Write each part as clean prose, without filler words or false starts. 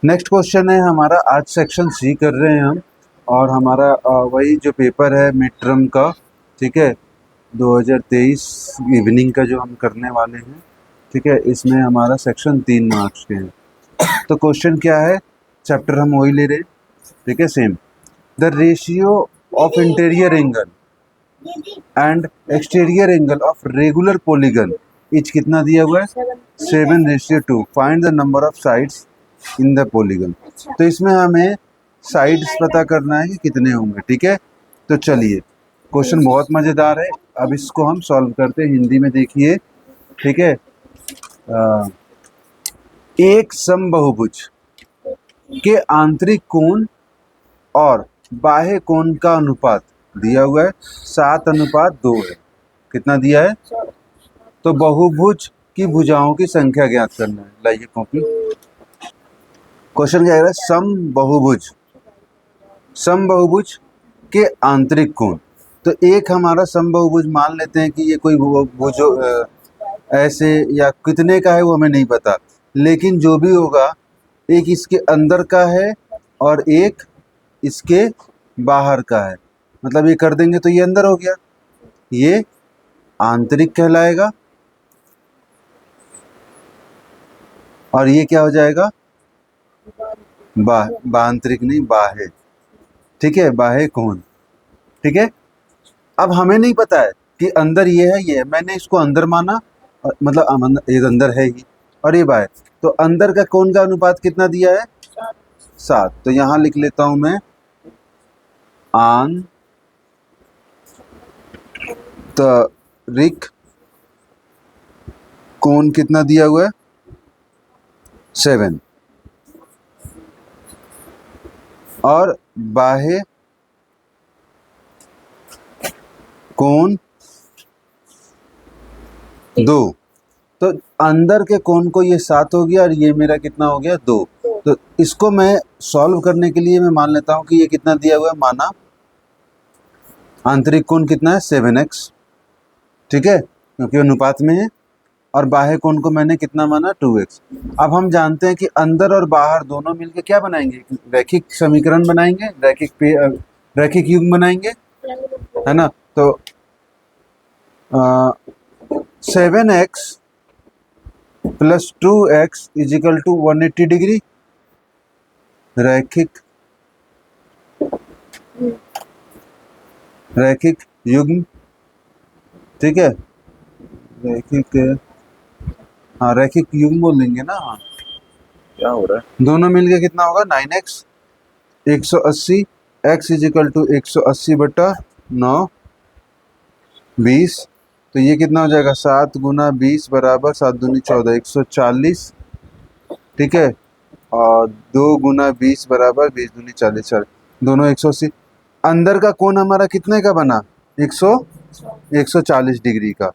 Next question है हमारा, आज सेक्शन सी कर रहे हैं हम, और हमारा वही जो पेपर है मिड टर्म का, ठीक है, 2023 इवनिंग का जो हम करने वाले हैं, ठीक है। इसमें हमारा सेक्शन 3 मार्क्स के हैं। तो क्वेश्चन क्या है, चैप्टर हम वही ले रहे हैं, ठीक है, same. The ratio of interior angle and exterior angle of regular polygon etch कितना दिया हुआ है, 7:2। Find the number of sides in the polygon. तो इसमें हमें साइड्स पता करना है कि कितने होंगे, ठीक है। तो चलिए, क्वेश्चन बहुत मज़ेदार है, अब इसको हम सॉल्व करते हैं हिंदी में, देखिए, ठीक है। एक समबाहुभुज के आंतरिक कोण और बाह्य कोण का अनुपात दिया हुआ है 7:2 है। कितना दिया है, तो बहुभुज की भुजाओं की संख्या ज्ञात करना है। लाइए कॉपी, क्वेश्चन क्या है, समबाहुभुज के आंतरिक कोण। तो एक हमारा समबाहुभुज मान लेते हैं कि ये कोई भुज ऐसे या कितने का है वो हमें नहीं पता, लेकिन जो भी होगा, एक इसके अंदर का है और एक इसके बाहर का है, मतलब ये कर देंगे तो ये अंदर हो गया, ये आंतरिक कहलाएगा, और ये क्या हो जाएगा, बाहंतरिक नहीं, बाह्य, ठीक है, बाह्य कोण, ठीक है। अब हमें नहीं पता है कि अंदर ये है, ये है, मैंने इसको अंदर माना, मतलब ये अंदर है ही, और ये बाह्य, तो अंदर का कोण का अनुपात कितना दिया है, 7। तो यहां लिख लेता हूं मैं, आंतरिक कोण कितना दिया हुआ है, 7, और बाह्य कोण 2। तो अंदर के कोण को ये 7 हो गया और ये मेरा कितना हो गया, 2। तो इसको मैं सॉल्व करने के लिए मैं मान लेता हूं कि ये कितना दिया हुआ है, माना आंतरिक कोण कितना है, 7x, ठीक है, क्योंकि अनुपात में है, और बाह्य कोण को मैंने कितना माना, 2x। अब हम जानते हैं कि अंदर और बाहर दोनों मिलकर क्या बनाएंगे, रैखिक समीकरण बनाएंगे, रैखिक युग्म बनाएंगे, है ना। तो 7x plus 2x is equal to 180 degree, रैखिक युग्म, ठीक है, रैखिक युग्म बोल देंगे ना, क्या हो रहा है, दोनों मिलके कितना होगा, 9x 180, x इजिकल टू 180/9 20। तो ये कितना हो जाएगा, 7 गुना 20 बराबर 7 दूनी 14, 140, ठीक है, और 2 गुना 20 बराबर 20 दूनी 40, दोनों 180। अंदर का कोण हमारा कितने का बना, 140 डिग्री का।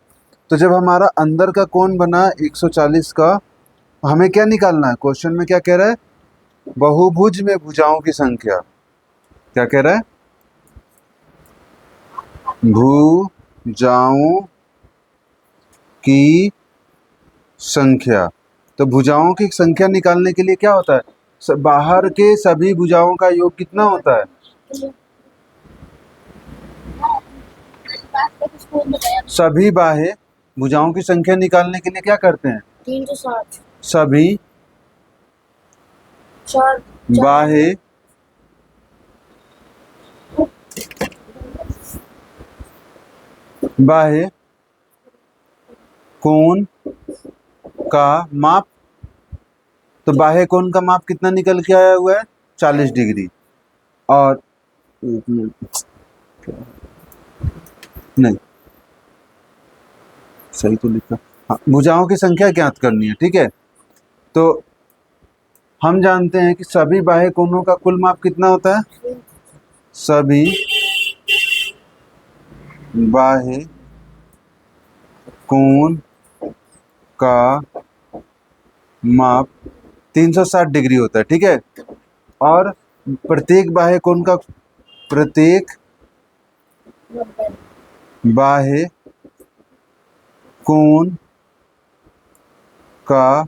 तो जब हमारा अंदर का कोण बना 140 का, हमें क्या निकालना है, क्वेश्चन में क्या कह रहा है, बहुभुज में भुजाओं की संख्या, क्या कह रहा है, भुजाओं की संख्या। तो भुजाओं की संख्या निकालने के लिए क्या होता है, बाहर के सभी भुजाओं का योग कितना होता है, सभी बाह्य भुजाओं की संख्या निकालने के लिए क्या करते हैं, 360 सभी बाह्य कोण का माप। तो बाह्य कोण का माप कितना निकल के आया हुआ है, 40 डिग्री। और नहीं, सही तो लिखा, हाँ, भुजाओं की संख्या ज्ञात करनी है, ठीक है। तो हम जानते हैं कि सभी बाह्य कोणों का कुल माप कितना होता है, सभी बाह्य कोण का माप 360 डिग्री होता है, ठीक है। और प्रत्येक बाह्य कोण का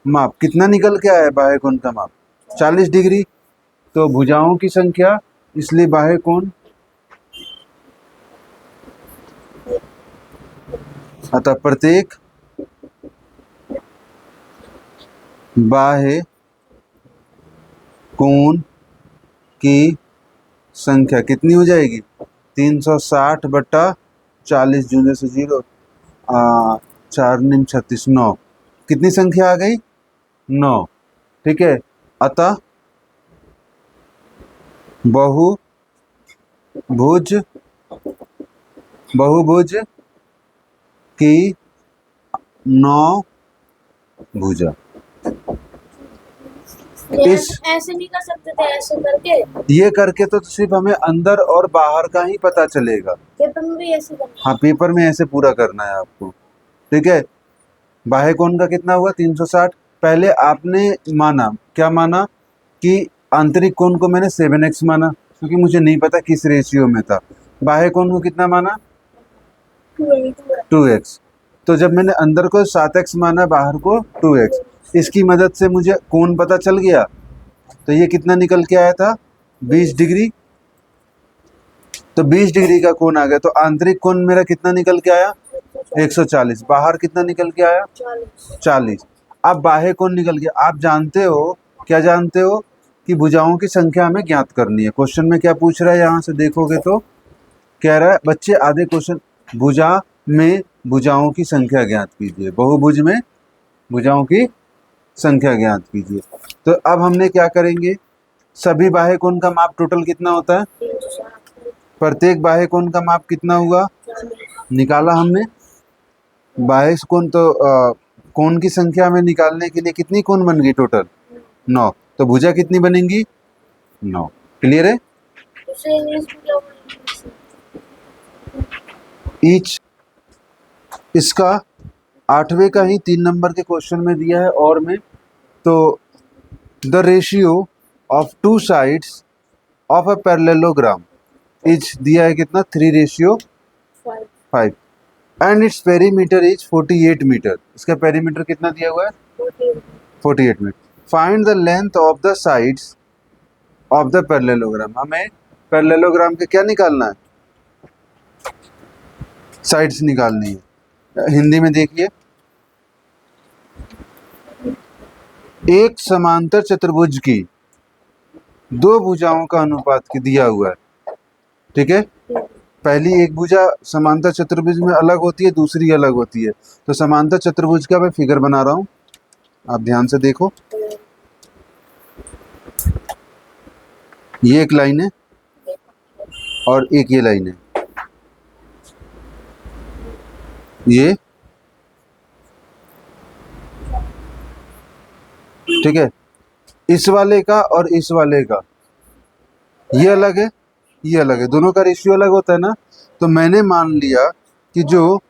माप कितना निकल के आया? बाह्य कोण का माप 40 डिग्री। तो भुजाओं की संख्या, इसलिए बाह्य कोण, अतः प्रत्येक बाह्य कोण की संख्या कितनी हो जाएगी? 360/40, जूने से 0, 4 निम 36, 9। कितनी संख्या आ गई? 9। ठीक है। अतः बहुभुज की 9 भुजा। इस ऐसे नहीं कर सकते थे, ऐसे करके? ये करके तो सिर्फ हमें अंदर और बाहर का ही पता चलेगा। पेपर में भी ऐसे करना? हाँ, पेपर में ऐसे पूरा करना है आपको। ठीक है। बाह्य कोण का कितना हुआ? 360। पहले आपने माना, क्या माना कि आंतरिक कोण को मैंने 7x माना, क्योंकि मुझे नहीं पता किस रेशियो में था। बाह्य कोण को कितना माना? 2x। तो जब मैंने अंदर को 7x माना, बाहर को 2x, इसकी मदद से मुझे कोण पता चल गया। तो ये कितना निकल के आया था? 20 डिग्री। तो 20 डिग्री का कोण आ गया। तो आंतरिक कोण मेरा कितना निकल के आया? 140। बाहर कितना निकल के आया? 40। अब बाह्य कोण निकल गया। आप जानते हो, क्या जानते हो? कि भुजाओं की संख्या हमें ज्ञात करनी है। क्वेश्चन में क्या पूछ रहा है? यहाँ से देखोगे तो कह रहा है, बच्चे आधे क्वेश्चन भुजा में भुजाओं की संख्या ज्ञात कीजिए, बहुभुज में भुजाओं की संख्या ज्ञात कीजिए। तो अब हमने क्या करेंगे? सभी बाह्य कोण का माप टोटल कितना होता है? प्रत्येक बाह्य कोण का माप कितना हुआ? निकाला हमने। बाह्य कोण तो कोण की संख्या में निकालने के लिए कितनी कोण बन गई टोटल? 9। तो भुजा कितनी बनेंगी? 9। क्लियर है? ईच इसका 8वें का ही 3 नंबर के क्वेश्चन में दिया है और में। तो the ratio of 2 sides of a parallelogram is दिया है कितना? 3:5 and its perimeter is 48 metre. इसका पेरीमीटर कितना दिया हुआ है? 48 metre. Find the length of the sides of the parallelogram. हमें पैरेललोग्राम के क्या निकालना है? साइड्स निकालनी है। हिंदी में देखिए, एक समांतर चतुर्भुज की 2 भुजाओं का अनुपात की दिया हुआ है। ठीक है। पहली एक भुजा समांतर चतुर्भुज में अलग होती है, दूसरी अलग होती है। तो समांतर चतुर्भुज का मैं फिगर बना रहा हूँ, आप ध्यान से देखो। ये एक लाइन है और एक ये लाइन है। ये ठीक है। इस वाले का और इस वाले का ये अलग है, ये अलग है, दोनों का रेशियो अलग होता है ना। तो मैंने मान लिया कि जो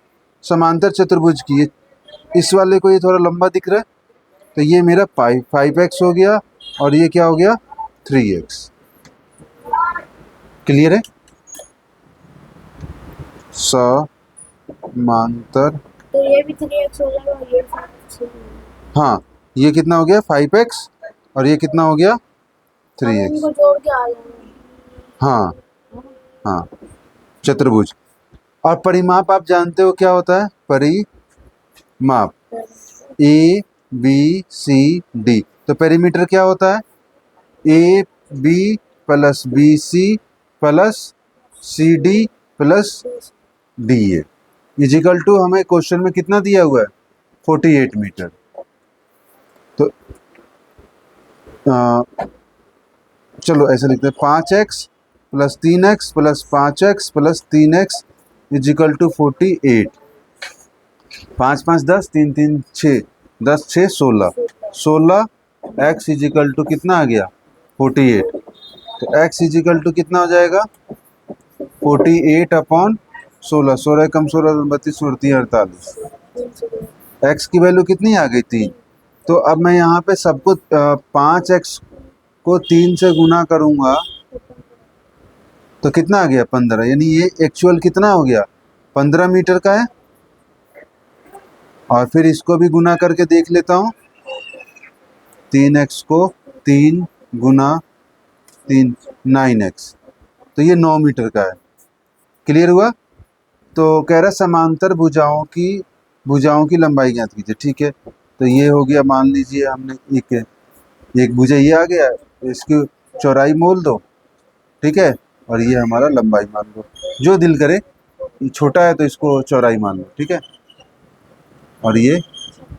समांतर चतुर्भुज की है, इस वाले को ये थोड़ा लंबा दिख रहा है, तो ये मेरा 5x हो गया और ये क्या हो गया? 3x। क्लियर है? समांतर, तो ये भी 3x हो जाएगा और ये 5x हो जाएगा। हाँ, ये कितना हो गया? 5x और ये कितना हो गया? 3x। इनको जोड़ के आ जाएगा। हाँ हाँ, चतुर्भुज। और परिमाप आप जानते हो क्या होता है? परिमाप ABCD। तो पेरीमीटर क्या होता है? AB + BC + CD + DA is equal to, हमें क्वेश्चन में कितना दिया हुआ है? 48 मीटर। तो चलो ऐसे लिखते हैं, 5x + 3x + 5x + 3x is equal to 48। 5 5 10, 3 3 6, 10 6 16, 16x is equal to कितना आ गया? 48। तो x इजिकल टू कितना हो जाएगा? 48/16। 16 कम 16 32 48। x की वैल्यू कितनी आ गई? 3। तो अब मैं यहाँ पे सबको 5x को 3 से गुना करूँगा तो कितना आ गया? 15। यानी ये एक्चुअल कितना हो गया? 15 मीटर का है। और फिर इसको भी गुना करके देख लेता हूँ। 3x को 3 गुना 3 9x, तो ये 9 मीटर का है। क्लियर हुआ? तो कह रहा समांतर भुजाओं की लंबाई ज्ञात कीजिए। ठीक है, तो ये हो गया, मान लीजिए हमने एक भुजा ये आ गया, इसकी चौड़ाई मोल दो। ठीक है, और ये हमारा लंबाई मान लो, जो दिल करे। ये छोटा है तो इसको चौड़ाई मान लो। ठीक है, और ये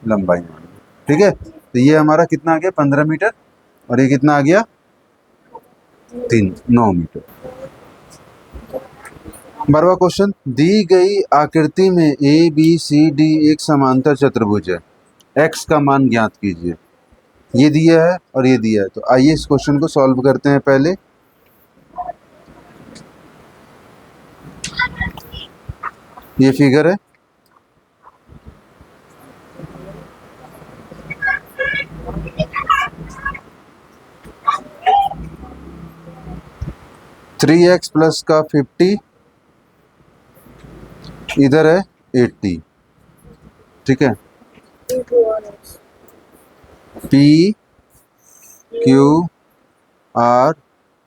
लंबाई मान लो। ठीक है, तो ये हमारा कितना आ गया 15 मीटर, और ये कितना आ गया 9 मीटर। 12वां क्वेश्चन, दी गई आकृति में ए बी सी डी एक समांतर चतुर्भुज है, एक्स का मान ज्ञात कीजिए। ये दिया है और ये दिया है, तो आइए इस क्वेश्चन को सॉल्व करते हैं। पहले ये फिगर है, थ्री एक्स प्लस का 50, इधर है 80। ठीक है, P Q R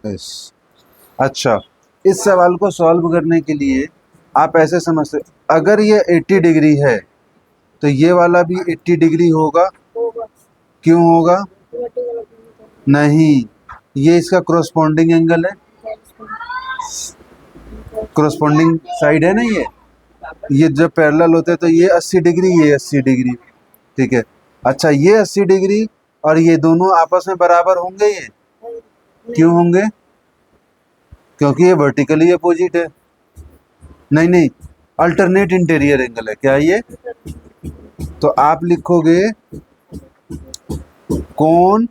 S। अच्छा, इस सवाल को सॉल्व करने के लिए आप ऐसे समझते, अगर ये 80 डिग्री है तो ये वाला भी 80 डिग्री होगा। क्यों होगा? नहीं, ये इसका कोरस्पॉन्डिंग एंगल है, कोरस्पॉन्डिंग साइड है ना। ये जब पैरेलल होते हैं तो ये 80 डिग्री, ये 80 डिग्री। ठीक है, अच्छा ये 80 डिग्री और ये दोनों आपस में बराबर होंगे। ये क्यों होंगे? क्योंकि ये वर्टिकली अपोजिट है। नहीं, अल्टरनेट इंटीरियर एंगल है। क्या ये? तो आप लिखोगे कोण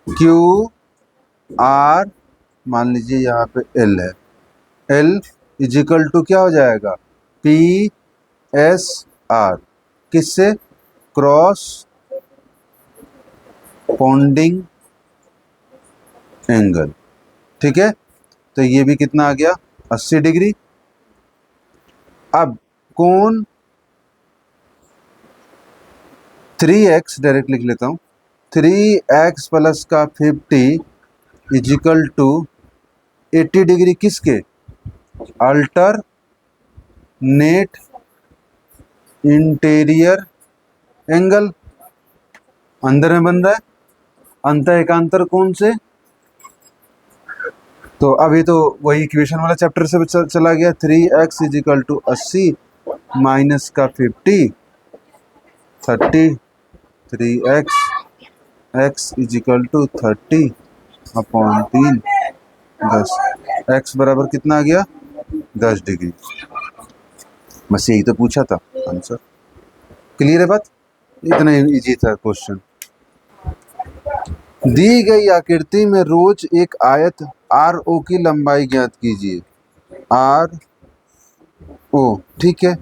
क्यू आर, मान लीजिए यहाँ पे एल है, एल इजिकल टू क्या हो जाएगा पी एस आर, किससे? Cross पॉन्डिंग angle. ठीक है, तो ये भी कितना आ गया 80 डिग्री। अब कोण 3x डायरेक्ट लिख लेता हूँ, 3x प्लस का 50 इजिकल टू 80 डिग्री किसके? Alternate interior angle. अंदर में बन रहा है अंत एकांतर कोण से। तो अभी तो वही इक्वेशन वाला चैप्टर से चला गया। 3x इजिकल टू 80 माइनस का 50 30, 3x x is equal to 30 upon 3 10, x बराबर कितना आ गया 10 डिग्री। बस यही तो पूछा था आंसर। क्लियर है बात? इतना इजी था क्वेश्चन। दी गई आकृति में रोज एक आयत आर ओ की लंबाई ज्ञात कीजिए। आर ओ, ठीक है,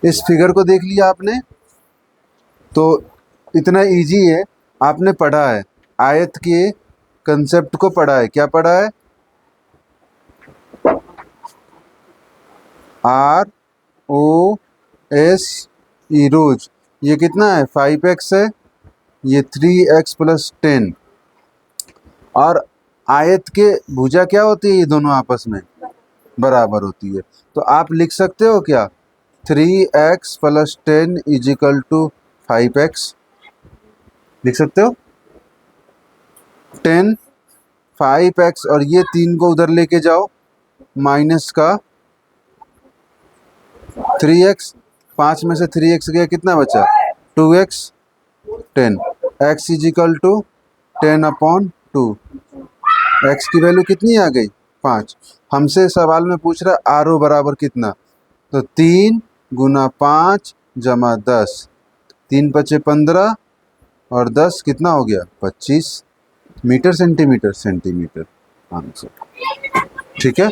इस फिगर को देख लिया आपने, तो इतना इजी है, आपने पढ़ा है, आयत के कंसेप्ट को पढ़ा है। क्या पढ़ा है? आर ओ एस ई, रोज ये कितना है 5x है, ये 3x प्लस 10, और आयत के भुजा क्या होती है? ये दोनों आपस में बराबर होती है। तो आप लिख सकते हो क्या 3x plus 10 is equal to 5x, लिख सकते हो 10 5x, और ये 3 को उधर लेके जाओ, माइनस का 3x, 5 में से 3x गया, कितना बचा 2x 10, x is equal to 10 upon 2, x की वैल्यू कितनी आ गई 5। हमसे सवाल में पूछ रहा आर ओ बराबर कितना, तो 3 गुना 5 जमा 10, 3 पचे 15 और 10 कितना हो गया 25 मीटर सेंटीमीटर आंसर। ठीक है।